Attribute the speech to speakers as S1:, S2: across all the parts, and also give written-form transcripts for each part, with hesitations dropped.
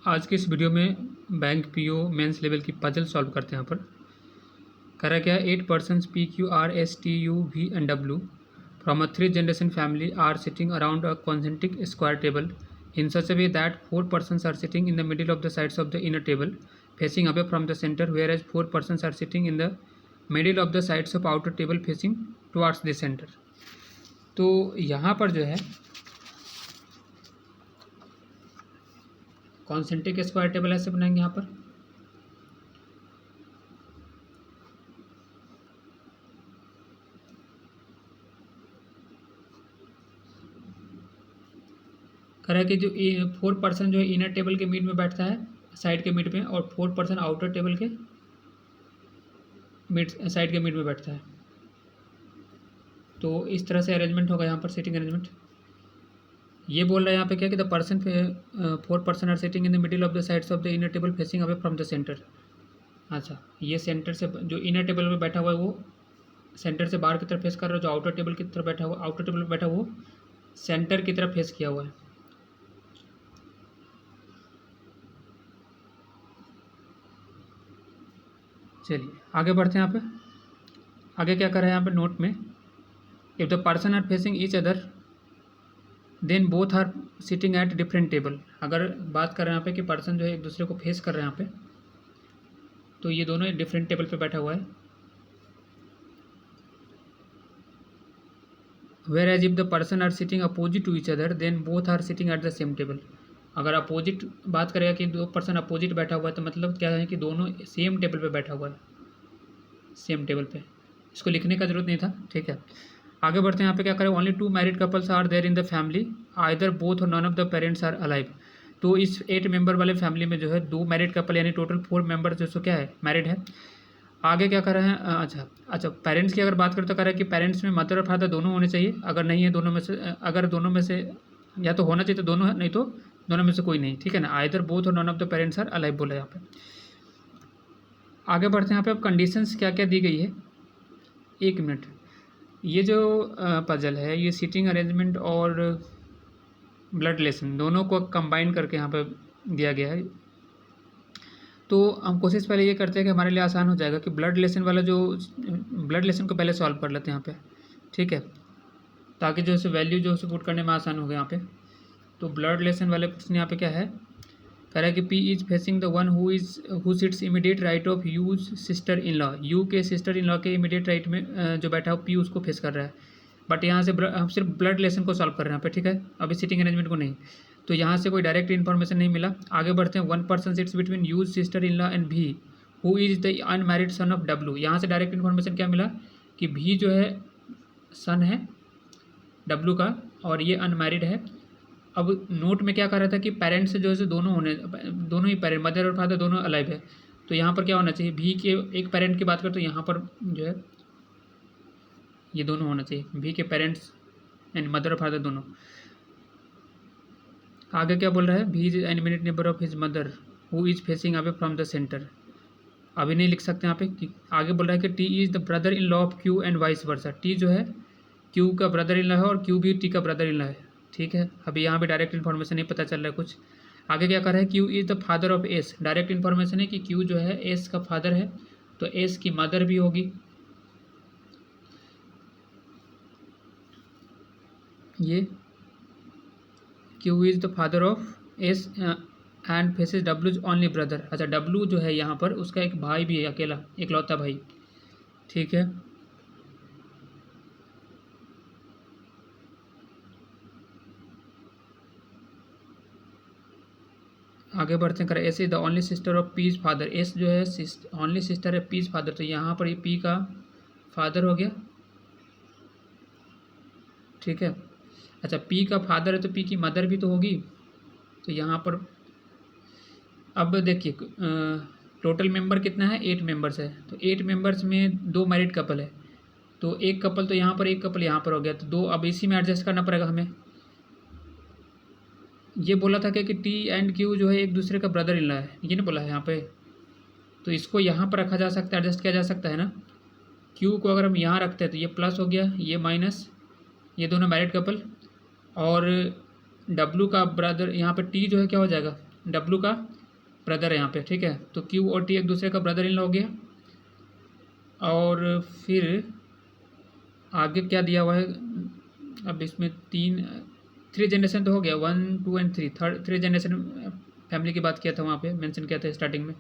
S1: आज की इस वीडियो में बैंक पीओ मेंस लेवल की पजल सॉल्व करते हैं। यहाँ पर कह रहा क्या है, 8 persons P Q R S T U V and W from a 3 generation family are sitting around a concentric square table in such a way that 4 persons are sitting in the middle of the sides of the inner table facing away from the center, whereas 4 persons are sitting in the middle of the sides of outer table facing towards the center। तो यहाँ पर जो है concentric square table ऐसे बनाएंगे। यहाँ पर कह रहा है कि जो 4 पर्सन जो है इनर टेबल के मिड में बैठता है, साइड के मिड में, और 4 पर्सन आउटर टेबल के मिड साइड के मिड में बैठता है। तो इस तरह से अरेंजमेंट होगा यहाँ पर, सीटिंग अरेंजमेंट। ये बोल रहा है यहाँ पे क्या कि the person 4 person are sitting in the middle of the sides of the inner table facing away from the centre. अच्छा, ये सेंटर से जो इनर टेबल में बैठा हुआ है वो सेंटर से बाहर की तरफ फेस कर रहा है, जो आउटर टेबल की तरफ बैठा हुआ, आउटर टेबल में बैठा हुआ सेंटर की तरफ फेस किया हुआ है। चलिए आगे बढ़ते हैं। यहाँ पे आगे क्या कर रहे हैं, यहाँ पे नोट में, if the person are facing each other then both are sitting at different table. अगर बात कर रहे हैं यहाँ पे कि पर्सन जो है एक दूसरे को फेस कर रहे हैं यहाँ पे, तो ये दोनों डिफरेंट टेबल पे बैठा हुआ है। Whereas if the person are sitting opposite to each other then both are sitting at the same table. अगर अपोजिट बात करेगा कि दो पर्सन अपोजिट बैठा हुआ है, तो मतलब क्या है कि दोनों सेम टेबल पे बैठा हुआ है, सेम टेबल पे। इसको लिखने का जरूरत नहीं था, ठीक है। आगे बढ़ते हैं। यहाँ पे क्या करें, only 2 married couples are there in the family either both और none of the parents are alive. तो इस 8 मेंबर वाले फैमिली में जो है 2 मैरिड कपल यानी टोटल 4 मेंबर जो सो क्या है, मैरिड है। आगे क्या कर रहे हैं, अच्छा पेरेंट्स की अगर बात करें तो कह रहे हैं कि पेरेंट्स में मदर और फादर दोनों होने चाहिए। अगर नहीं है दोनों में से, अगर दोनों में से या तो होना चाहिए तो दोनों है, नहीं तो दोनों में से कोई नहीं, ठीक है ना। आइदर बोथ और none of the parents are alive बोला यहाँ पे। आगे बढ़ते हैं। यहाँ पे अब कंडीशंस क्या क्या दी गई है, 1 मिनट। ये जो पजल है ये सीटिंग अरेंजमेंट और ब्लड रिलेशन दोनों को कंबाइन करके यहाँ पे दिया गया है। तो हम कोशिश पहले ये करते हैं कि हमारे लिए आसान हो जाएगा कि ब्लड रिलेशन वाला जो ब्लड रिलेशन को पहले सॉल्व कर लेते हैं यहाँ पे, ठीक है, ताकि जो है वैल्यू जो है पुट करने में आसान होगा यहाँ पे। तो ब्लड रिलेशन वाले प्रश्न यहाँ पे क्या है, कह रहा है कि P is facing the one who sits immediate right of use sister in law. You के सिस्टर इन लॉ के इमीडिएट राइट में जो बैठा हो पी उसको फेस कर रहा है। बट यहाँ से हम सिर्फ ब्लड रिलेशन को सॉल्व कर रहे हैं यहाँ पे, ठीक है, अभी सिटिंग अरेंजमेंट को नहीं। तो यहाँ से कोई डायरेक्ट इन्फॉर्मेशन नहीं मिला। आगे बढ़ते हैं। 1 person sits between U's sister in law and V who is the unmarried son of W. यहाँ से डायरेक्ट इन्फॉर्मेशन क्या मिला कि भी जो है सन है डब्ल्यू का और ये अनमैरिड है। अब नोट में क्या कर रहा था कि पेरेंट्स जो है दोनों ही पेरेंट, मदर और फादर दोनों अलाइव है। तो यहाँ पर क्या होना चाहिए, भी के एक पेरेंट की बात करें तो यहाँ पर जो है ये दोनों होना चाहिए, भी के पेरेंट्स एंड मदर और फादर दोनों। आगे क्या बोल रहा है, V is immediate neighbour of his mother who is facing away from the centre. अभी नहीं लिख सकते यहाँ पे। आगे बोल रहा है कि T is the brother in law of Q and vice versa. T जो है क्यू का ब्रदर इन लॉ है और क्यू भी टी का ब्रदर इन लॉ है, ठीक है। अभी यहाँ पे डायरेक्ट इन्फॉर्मेशन नहीं पता चल रहा है कुछ। आगे क्या कर रहा है, Q is the father of S. Direct information है कि क्यू जो है एस का फादर है, तो एस की मदर भी होगी। ये Q is the father of S and faces W is only brother. अच्छा, डब्ल्यू जो है यहाँ पर उसका एक भाई भी है, अकेला इकलौता भाई, ठीक है। आगे बढ़ते हैं। S is the only sister of P's father. S जो है ओनली सिस्टर है पीज फादर, तो यहाँ पर ये पी का फादर हो गया, ठीक है। अच्छा, पी का फादर है तो पी की मदर भी तो होगी। तो यहाँ पर अब देखिए टोटल मेंबर कितना है, 8 मेंबर्स है। तो 8 मेंबर्स में 2 मैरिड कपल है, तो एक कपल तो यहाँ पर, एक कपल यहाँ पर हो गया, तो 2 अब इसी में एडजस्ट करना पड़ेगा हमें। ये बोला था कि टी एंड क्यू जो है एक दूसरे का ब्रदर इन लॉ है, ये नहीं बोला है यहाँ पे। तो इसको यहाँ पर रखा जा सकता है, एडजस्ट किया जा सकता है ना। क्यू को अगर हम यहाँ रखते हैं तो ये प्लस हो गया, ये माइनस, ये दोनों मैरिड कपल, और डब्लू का ब्रदर यहाँ पर टी जो है क्या हो जाएगा, डब्लू का ब्रदर है यहाँ पे, ठीक है। तो क्यू और टी एक दूसरे का ब्रदर इन लॉ हो गया। और फिर आगे क्या दिया हुआ है, अब इसमें 3 जनरेशन तो हो गया, 1 2 एंड 3, 3 जनरेशन फैमिली की बात किया था वहाँ पे, मेंशन किया था स्टार्टिंग में।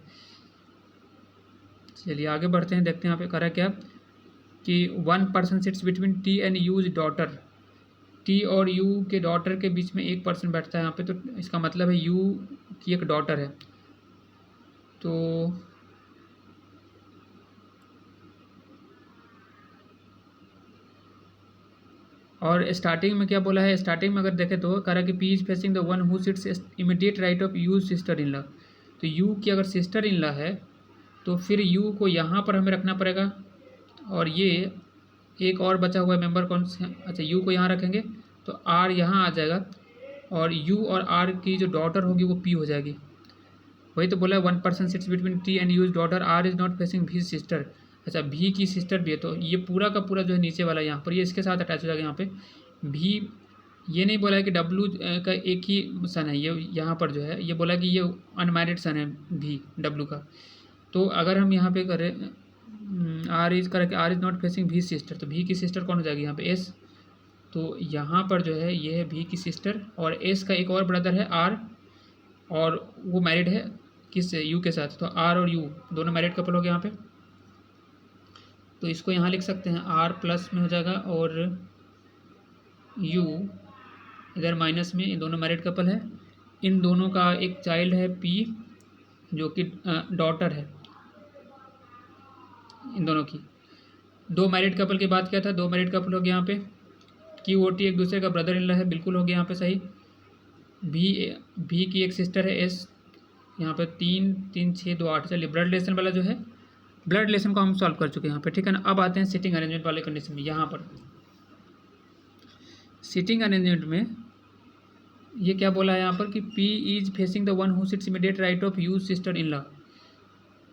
S1: चलिए आगे बढ़ते हैं, देखते हैं यहाँ पे करा क्या कि 1 person sits between T and U's daughter. T और यू के डॉटर के बीच में 1 पर्सन बैठता है यहाँ पे, तो इसका मतलब है यू की एक डॉटर है। तो और स्टार्टिंग में क्या बोला है, स्टार्टिंग में अगर देखें तो कह रहा है कि P is facing the one who sits immediate right of use sister in law. तो यू की अगर सिस्टर इन लॉ है तो फिर यू को यहाँ पर हमें रखना पड़ेगा, और ये एक और बचा हुआ मेंबर कौन सा, अच्छा यू को यहाँ रखेंगे तो आर यहाँ आ जाएगा, और यू और आर की जो डॉटर होगी वो पी हो जाएगी। वही तो बोला है 1 person sits between T and U's daughter, R is not facing B sister. अच्छा भी की सिस्टर भी है, तो ये पूरा का पूरा जो है नीचे वाला यहाँ पर ये इसके साथ अटैच हो जाएगा यहाँ पे भी। ये नहीं बोला है कि डब्लू का एक ही सन है, ये यहाँ पर जो है ये बोला है कि ये अनमैरिड सन है भी डब्लू का। तो अगर हम यहाँ पे करें आर इज करके are is not facing B sister, तो भी की सिस्टर कौन हो जाएगी यहाँ पे एस। तो यहाँ पर जो है ये है भी की सिस्टर, और एस का एक और ब्रदर है आर, और वो मैरिड है किस यू के साथ, तो आर और यू दोनों मैरिड कपल हो गए यहाँ पे। तो इसको यहाँ लिख सकते हैं आर प्लस में हो जाएगा, और यू इधर माइनस में, ये दोनों मैरिड कपल है। इन दोनों का एक चाइल्ड है पी जो कि डॉटर है इन दोनों की। 2 मैरिड कपल की बात किया था, 2 मैरिड कपल हो गया यहाँ पे। क्यू ओ टी एक दूसरे का ब्रदर इन लॉ है, बिल्कुल हो गया यहाँ पे सही। भी की एक सिस्टर है एस, यहाँ पे 3 3 6 2 8। चलिए ब्लड रिलेशन वाला जो है, ब्लड रिलेशन को हम सॉल्व कर चुके हैं यहाँ पे, ठीक है ना। अब आते हैं सिटिंग अरेंजमेंट वाले कंडीशन में। यहाँ पर सिटिंग अरेंजमेंट में ये क्या बोला है यहाँ पर कि P is facing the one who sits immediate right of use sister in law.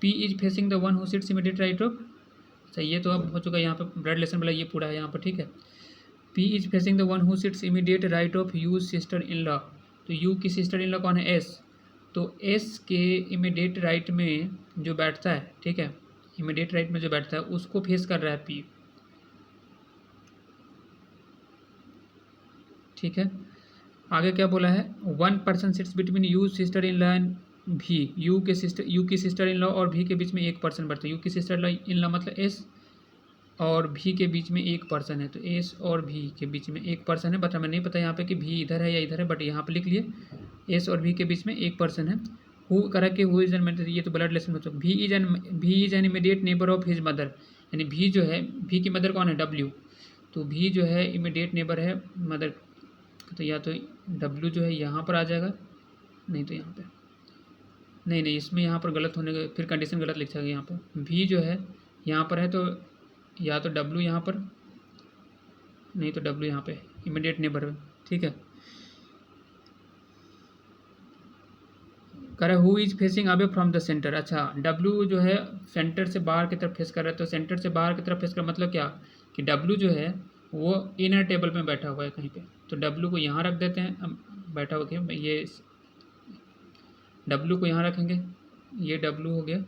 S1: P is facing the one who sits immediate right of, अच्छा ये तो अब हो चुका है यहाँ पर ब्लड रिलेशन वाला, ये पूरा है यहाँ पर, ठीक है। P is facing the one who sits immediate right of use sister in law. तो यू की सिस्टर इन लॉ कौन है एस, तो एस के इमीडिएट राइट में जो बैठता है, ठीक है, इमीडिएट राइट में जो बैठता है उसको फेस कर रहा है पी, ठीक है। आगे क्या बोला है, 1 person sits between you sister in law and भी। यू की सिस्टर इन लॉ और भी के बीच में 1 पर्सन बैठता है। यू की सिस्टर इन लॉ मतलब एस, और भी के बीच में 1 पर्सन है, तो एस और भी के बीच में 1 पर्सन है। बट हमें नहीं पता यहाँ पे कि भी इधर है या इधर है, बट यहाँ पे लिख लिए एस और भी के बीच में 1 पर्सन है। हु करा के हु इज एन, ये तो ब्लड रिलेशन में, तो भी is an immediate neighbour of his mother, यानी भी जो है, भी की मदर कौन है डब्ल्यू, तो भी जो है इमीडिएट नेबर है मदर, तो या तो डब्ल्यू जो है यहाँ पर आ जाएगा, नहीं तो यहाँ पे नहीं इसमें यहाँ पर गलत होने का, फिर कंडीशन गलत लिख जाएगा। यहाँ पर भी जो है यहाँ पर है, तो या तो डब्ल्यू यहाँ पर, नहीं तो डब्ल्यू यहाँ पे इमीडिएट नेबर है, ठीक है। कह रहा है who is facing away from the centre. अच्छा डब्ल्यू जो है सेंटर से बाहर की तरफ फेस कर रहा है, तो सेंटर से बाहर की तरफ फेस कर मतलब क्या कि डब्ल्यू जो है वो इनर टेबल में बैठा हुआ है कहीं पे, तो डब्ल्यू को यहाँ रख देते हैं, बैठा हुआ क्या, ये डब्ल्यू को यहाँ रखेंगे, ये डब्ल्यू हो गया,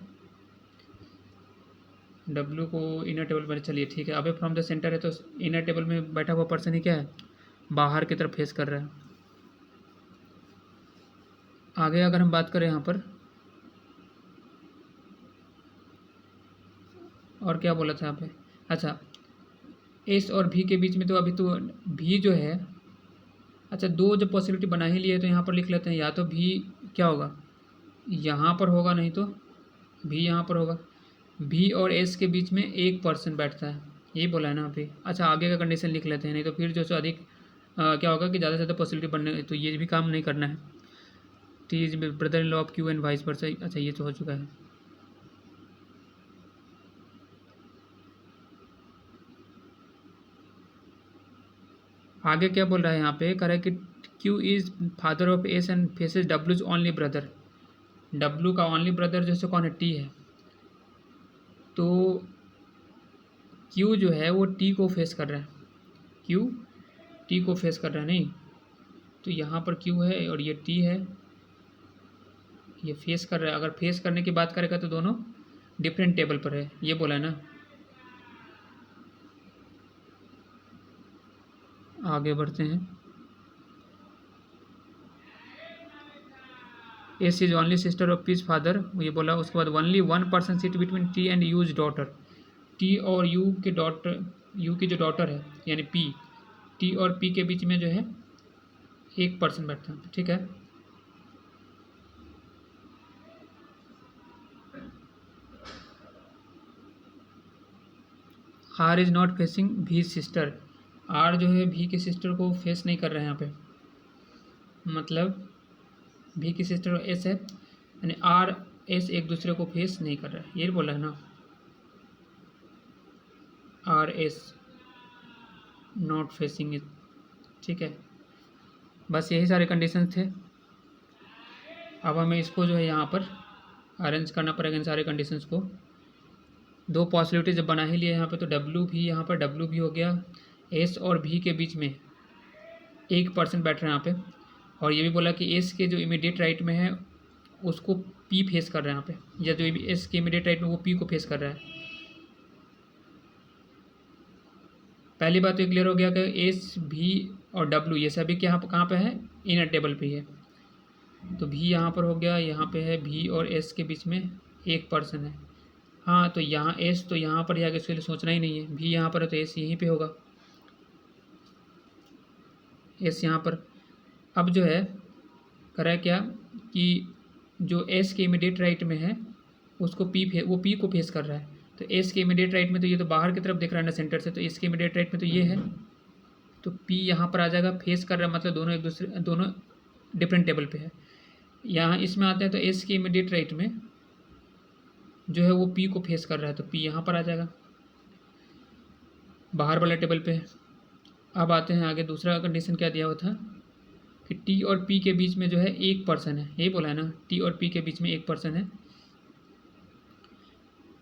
S1: डब्ल्यू को इनर टेबल पर, चलिए ठीक है। अवे फ्रॉम द सेंटर है तो इनर टेबल में बैठा हुआ पर्सन ही क्या है, बाहर की तरफ फेस कर रहा है। आगे अगर हम बात करें यहाँ पर, और क्या बोला था यहाँ पे, अच्छा एस और भी के बीच में, तो अभी तो भी जो है, अच्छा 2 जो पॉसिबिलिटी बना ही लिए तो यहाँ पर लिख लेते हैं, या तो भी क्या होगा यहाँ पर होगा, नहीं तो भी यहाँ पर होगा। भी और एस के बीच में 1 पर्सन बैठता है, यही बोला है ना अभी। अच्छा आगे का कंडीशन लिख लेते हैं, नहीं तो फिर जो अधिक क्या होगा कि ज़्यादा से ज़्यादा पॉसिबिलिटी बनने, तो ये भी काम नहीं करना है। T is brother in law of Q and vice versa, अच्छा ये तो हो चुका है। आगे क्या बोल रहा है यहाँ पे, कह रहा है कि Q is father of S and faces डब्ल्यूज ओनली ब्रदर। डब्ल्यू का ओनली ब्रदर जैसे कौन है, टी है, तो क्यू जो है वो टी को फेस कर रहा है, क्यू टी को फेस कर रहा है, नहीं तो यहाँ पर क्यू है और ये टी है, ये फेस कर रहा है, अगर फेस करने की बात करेगा तो दोनों डिफरेंट टेबल पर है, ये बोला है ना। आगे बढ़ते हैं। S is only sister of P's father, ये बोला। उसके बाद only one person sit between T and U's daughter, T और यू के डॉटर, यू की जो डॉटर है यानी पी, टी और पी के बीच में जो है एक पर्सन बैठता है, ठीक है। R is not facing B sister, are जो है भी की सिस्टर को फेस नहीं कर रहे हैं यहाँ पे, मतलब भी की सिस्टर एस है, यानी आर एस एक दूसरे को फेस नहीं कर रहा है, ये बोला है ना। R S not facing it, ठीक है। बस यही सारे कंडीशन थे। अब हमें इसको जो है यहाँ पर अरेंज करना पड़ेगा इन सारे कंडीशंस को। दो पॉसिबिलिटी जब बना ही लिए यहाँ पे, तो डब्ल्यू भी यहाँ पर डब्ल्यू भी हो गया, एस और भी के बीच में एक पर्सन बैठ रहा है यहाँ पे, और ये भी बोला कि एस के जो इमीडिएट राइट में है उसको पी फेस कर रहा है यहाँ पे, या जो एस के इमीडिएट राइट में वो पी को फेस कर रहा है। पहली बात तो ये क्लियर हो गया कि एस भी और डब्ल्यू ये सभी के यहाँ कहाँ पे है, इनर टेबल पे ही है। तो भी यहाँ पर हो गया, यहाँ पे है भी और एस के बीच में एक पर्सन है। हाँ तो यहाँ एस तो यहाँ पर आगे इसके लिए सोचना ही नहीं है, भी यहाँ पर है तो एस यहीं पे होगा, एस यहाँ पर। अब जो है करा क्या कि जो एस के इमीडिएट राइट में है उसको वो पी को फेस कर रहा है, तो एस के इमीडिएट राइट में तो ये तो बाहर की तरफ दिख रहा है ना सेंटर से, तो एस के इमीडिएट राइट में तो ये है, तो पी यहाँ पर आ जाएगा, फेस कर रहा है मतलब दोनों एक दूसरे, दोनों डिफरेंट टेबल पे है। यहाँ इसमें आते हैं तो एस के इमीडिएट राइट में जो है वो पी को फेस कर रहा है, तो पी यहाँ पर आ जाएगा, बाहर वाला टेबल पे है। अब आते हैं आगे, दूसरा कंडीशन क्या दिया हुआ था कि टी और पी के बीच में जो है एक पर्सन है, यही बोला है ना, टी और पी के बीच में एक पर्सन है।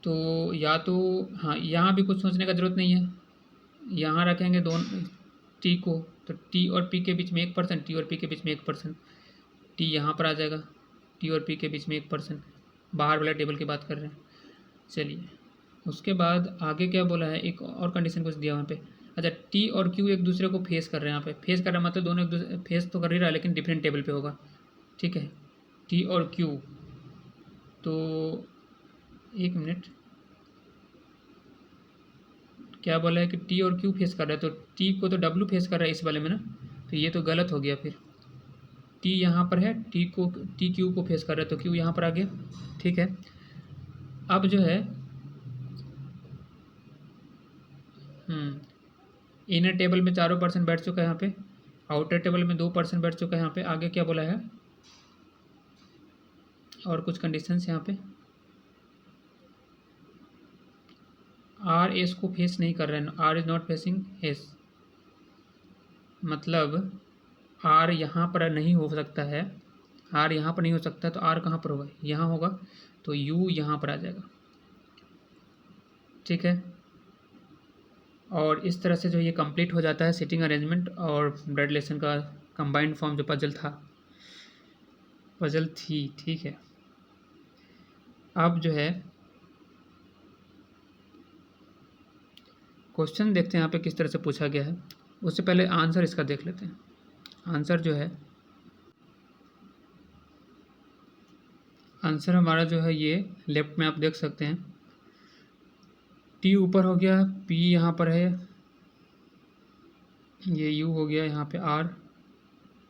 S1: तो या तो हाँ यहाँ भी कुछ सोचने का ज़रूरत नहीं है, यहाँ रखेंगे दोनों टी को, तो टी और पी के बीच में एक पर्सन, टी और पी के बीच में एक पर्सन, टी यहाँ पर आ जाएगा, टी और पी के बीच में एक पर्सन, बाहर वाला टेबल की बात कर रहे हैं। चलिए उसके बाद आगे क्या बोला है, एक और कंडीशन कुछ दिया वहाँ पे। अच्छा टी और क्यू एक दूसरे को फेस कर रहे हैं, यहाँ पे फेस कर रहा है मतलब दोनों एक दूसरे फेस तो कर ही रहा है लेकिन डिफरेंट टेबल पे होगा, ठीक है। टी और क्यू, तो एक मिनट, क्या बोला है कि टी और क्यू फेस कर रहा है, तो टी को तो डब्ल्यू फेस कर रहा है इस वाले में ना, तो ये तो गलत हो गया। फिर टी यहाँ पर है, टी क्यू को फेस कर रहा है, तो क्यू यहाँ पर आ गया, ठीक है। अब जो है इनर टेबल में चारों पर्सन बैठ चुका है यहाँ पे, आउटर टेबल में दो पर्सन बैठ चुका है यहाँ पे। आगे क्या बोला है और कुछ कंडीशंस यहाँ पे, आर एस को फेस नहीं कर रहा है, R is not facing S, मतलब आर यहाँ पर नहीं हो सकता है, आर यहाँ पर नहीं हो सकता, तो आर कहाँ पर होगा, यहाँ होगा, तो यू यहाँ पर आ जाएगा, ठीक है। और इस तरह से जो ये कंप्लीट हो जाता है सिटिंग अरेंजमेंट और ब्लड रिलेशन का कंबाइंड फॉर्म जो पजल थी, ठीक है। अब जो है क्वेश्चन देखते हैं यहाँ पे किस तरह से पूछा गया है, उससे पहले आंसर इसका देख लेते हैं। आंसर जो है, आंसर हमारा जो है ये लेफ्ट में आप देख सकते हैं, टी ऊपर हो गया, पी यहाँ पर है, ये यू हो गया यहाँ पे आर,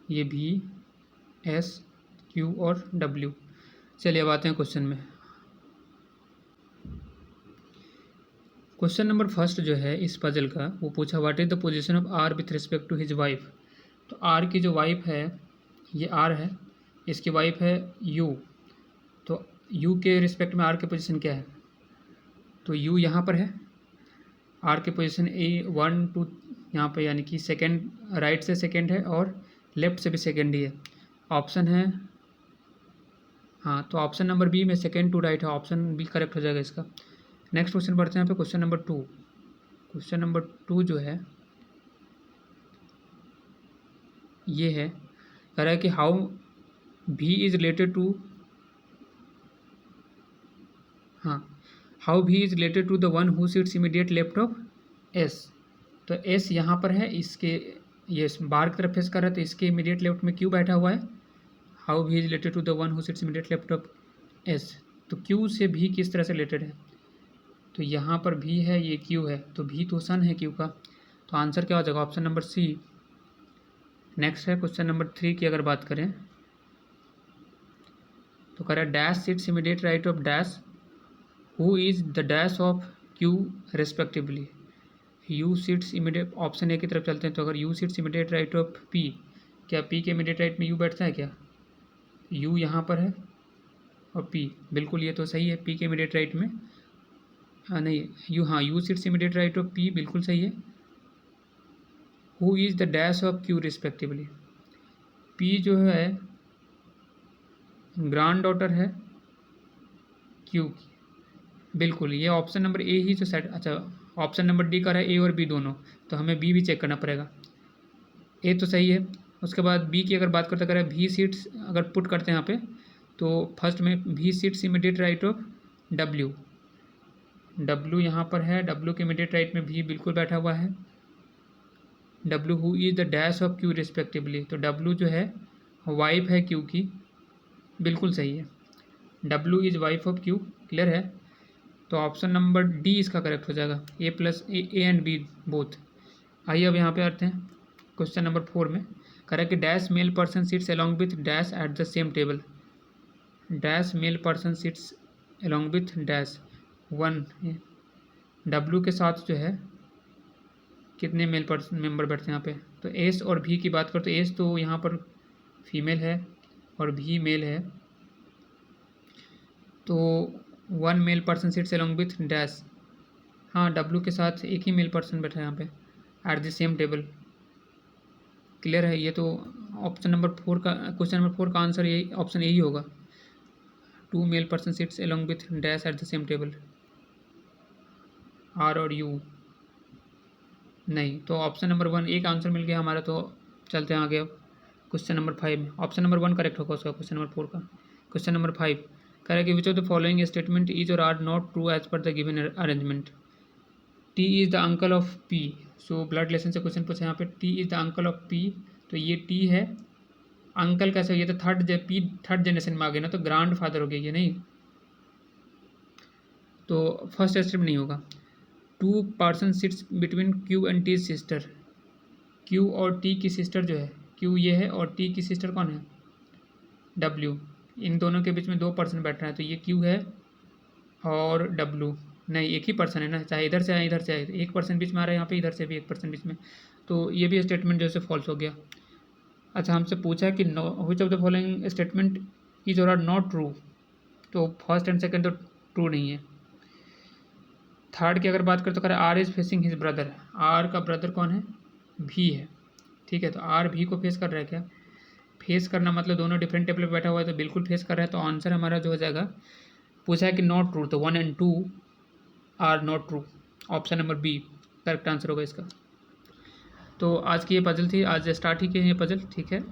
S1: ये भी एस क्यू और डब्ल्यू। चलिए अब आते हैं क्वेश्चन में। क्वेश्चन नंबर फर्स्ट जो है इस पजल का, वो पूछा what is the position of R with respect to his wife. तो आर की जो वाइफ है ये आर है, इसकी वाइफ है यू, तो यू के रिस्पेक्ट में आर की पोजीशन क्या है, तो यू यहाँ पर है, आर की पोजीशन A1 2 यहाँ पे, यानी कि सेकंड, राइट से सेकंड है और लेफ्ट से भी सेकंड ही है। ऑप्शन है हाँ, तो ऑप्शन नंबर बी में सेकंड टू राइट है, ऑप्शन बी करेक्ट हो जाएगा इसका। नेक्स्ट क्वेश्चन बढ़ते हैं यहाँ पे, क्वेश्चन नंबर 2। क्वेश्चन नंबर 2 जो है ये है, कह रहा है कि how B is related to हाँ, how B is related to the one who sits immediate left of S. तो एस यहाँ पर है, इसके ये बाहर की तरफ फेस कर रहा है, तो इसके इमीडिएट लेफ्ट में क्यू बैठा हुआ है। How B is related to the one who sits immediate left of S. तो क्यू से भी किस तरह से रिलेटेड है, तो यहाँ पर भी है, ये क्यू है, तो भी तो सन है क्यू का। तो आंसर क्या हो जाएगा, ऑप्शन नंबर सी। नेक्स्ट है क्वेश्चन नंबर 3 की अगर बात करें तो कह रहा है dash sits immediate right of dash who is the dash of Q respectively. You sits immediate, option A की तरफ चलते हैं, तो अगर you sits immediate right of P, क्या पी के इमीडिएट राइट में यू बैठता है क्या, यू यहाँ पर है और पी, बिल्कुल ये तो सही है, पी के इमीडिएट राइट में नहीं यू, हाँ you sits immediate right of P, बिल्कुल सही है। Who is the dash of Q respectively, P जो है ग्रैंड डॉटर है क्यू की, बिल्कुल ये ऑप्शन नंबर ए ही जो सेट, अच्छा ऑप्शन नंबर डी का रहा है ए और बी दोनों, तो हमें बी भी चेक करना पड़ेगा। ए तो सही है, उसके बाद बी की अगर बात करते करें भी सीट्स अगर पुट करते हैं यहाँ पे, तो फर्स्ट में भी seats immediate right of W, W यहाँ पर है, डब्ल्यू के इमीडिएट राइट में भी बिल्कुल बैठा हुआ है। W who is the dash of Q respectively, तो डब्ल्यू जो है वाइफ है क्यू की, बिल्कुल सही है, W is wife of Q, clear है। तो ऑप्शन नंबर डी इसका करेक्ट हो जाएगा, A plus A and B both. आइए अब यहाँ पे आते हैं क्वेश्चन नंबर 4 में, करेक्ट कि dash mail person sits along with dash at the same table. Dash mail person sits along with dash one, W के साथ जो है कितने मेल पर्सन मेंबर बैठते हैं यहाँ पे, तो एस और भी की बात करें तो एस तो यहाँ पर फीमेल है और भी मेल है, तो one male person sits along with dash, हाँ डब्ल्यू के साथ एक ही मेल पर्सन बैठा है यहाँ पे eight the same table, clear है। ये तो ऑप्शन नंबर 4 का, क्वेश्चन नंबर 4 का आंसर यही ऑप्शन यही होगा, two male person sits along with dash at the same table, R और यू नहीं, तो ऑप्शन नंबर 1 एक आंसर मिल गया हमारा। तो चलते हैं आगे अब क्वेश्चन नंबर 5 में, ऑप्शन नंबर 1 करेक्ट होगा उसका, क्वेश्चन नंबर 4 का। क्वेश्चन नंबर 5 कह रहा है कि which of the following statement is or are not true as per the given arrangement. T is the uncle of P, so blood relation से question पूछा यहाँ पे, T is the uncle of P, तो ये T है, uncle कैसे, ये तो थर्ड जनरेशन में आ गया ना, तो ग्रैंड फादर हो गया ये, नहीं तो फर्स्ट स्टेप नहीं होगा। Two person sits between Q and T sister, Q और टी की सिस्टर जो है, क्यू ये है और टी की सिस्टर कौन है, डब्ल्यू, इन दोनों के बीच में 2 पर्सन बैठ रहे हैं, तो ये क्यू है और डब्ल्यू, नहीं एक ही पर्सन है ना, चाहे इधर से आए इधर से आए, एक पर्सन बीच में आ रहा है यहाँ पे, इधर से भी एक पर्सन बीच में, तो ये भी स्टेटमेंट जो है फॉल्स हो गया। अच्छा हमसे पूछा कि which of the following statement is or are not true, तो फर्स्ट एंड सेकंड तो ट्रू नहीं है। थर्ड की अगर बात करें तो करें R is facing his brother, R का ब्रदर कौन है, भी है, ठीक है, तो आर भी को फेस कर रहा है क्या, फेस करना मतलब दोनों डिफरेंट टेबल पर बैठा हुआ है, तो बिल्कुल फेस कर रहा है, तो आंसर हमारा जो हो जाएगा, पूछा है कि नॉट ट्रू, तो 1 and 2 are not true, option number B correct answer होगा इसका। तो आज की ये पजल थी, आज स्टार्ट ही किए हैं ये पजल, ठीक है।